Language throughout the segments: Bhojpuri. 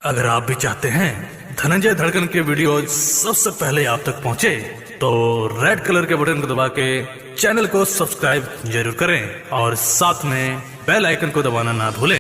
अगर आप भी चाहते हैं धनंजय धड़कन के वीडियो सबसे पहले आप तक पहुंचे, तो रेड कलर के बटन को दबा के चैनल को सब्सक्राइब जरूर करें और साथ में बेल आइकन को दबाना ना भूलें।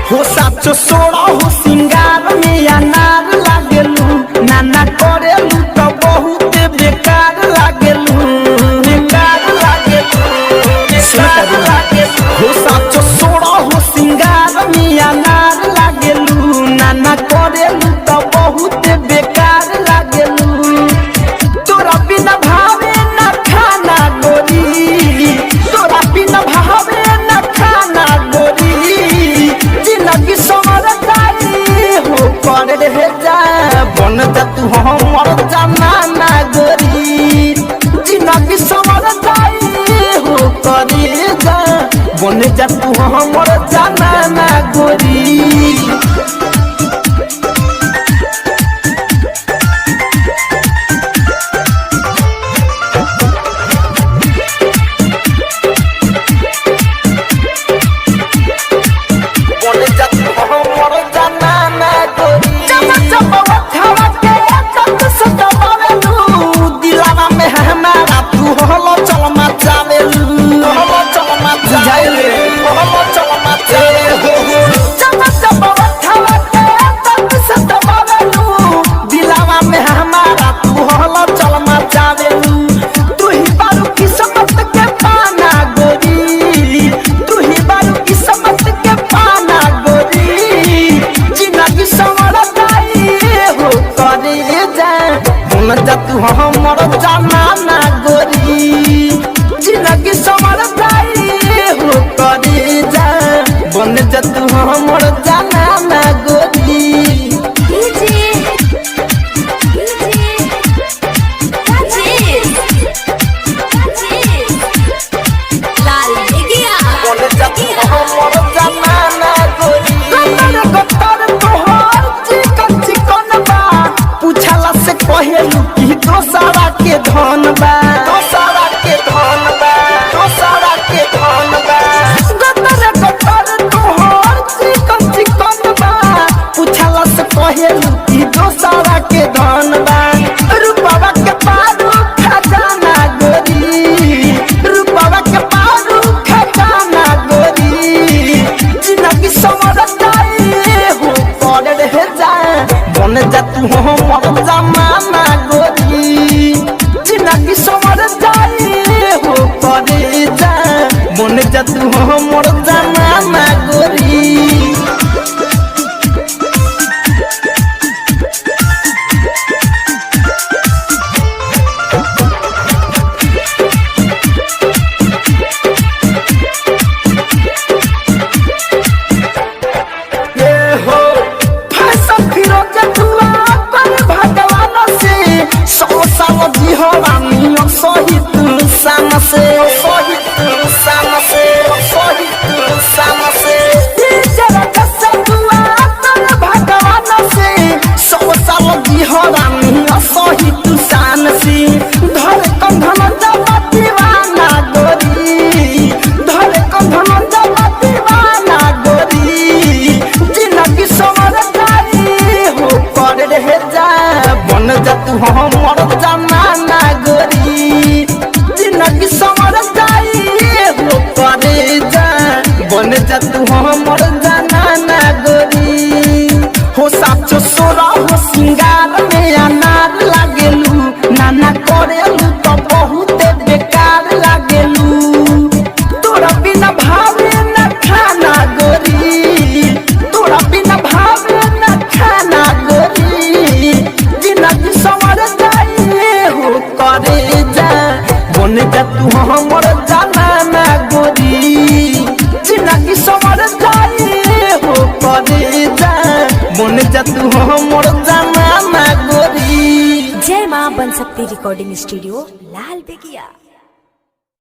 हो सोड़ा हो सिंगार में अनार लागेलू, नाना करेलू तो बहुत बेकार लागेलू, बेकार लागेलू, बेकार लागेलू। हो साचो सोड़ा हो सिंगार में अनार लागेलू, नाना करेलू तो बहुत बेकार लागेलू। तोरा बिना भावे न खाना गोरी, तोरा बिना भावे न खाना गोरी। जिंदगी बन जा तू हमर जमाना गोरी, जिंदगी समर जाई हो करे जा। बन जा तू हमर जमाना गोरी। बन जा तू हमर जमाना गोरी, जिंदगी समर जाई हो करे जा। बन जा तू हमर जमाना गोरी। पहलू की दोसारा के धन बा, दोसारा के धन बा, दोसारा के धन बा। गतर गतर तोहर चिकन चिकन बा, पूछला से पहलू की दोसारा के धन बा। रूपवा के पारू खजाना गोरी, रूपवा के पारू खजाना गोरी। जिंदगी समर जाई हो करे रह जा। बन जा तू हमर जमाना गोरी, जिंदगी समर जाई हो करे जा। बन जा तू हमर जमाना गोरी। बन जा तू हमर जमाना गोरी, जिंदगी समर जाई हो करे जा। बन जा तू हमर जमाना गोरी। हो साचो सोरा हो सिंगार में अनार लागेलू, नाना करेलू तो बहुत बेकार लागेलू। तोरा बिना भावे न खाना गोरी, तोरा बिना भावे न खाना गोरी। जिंदगी समर जाई हो करे जा। बन जा तू हमर जमाना गोरी, जिंदगी समर जाई हो करे जा। बन जा तू हमर जमाना गोरी। जय मां बन सकती रिकॉर्डिंग स्टूडियो लाल बेगिया।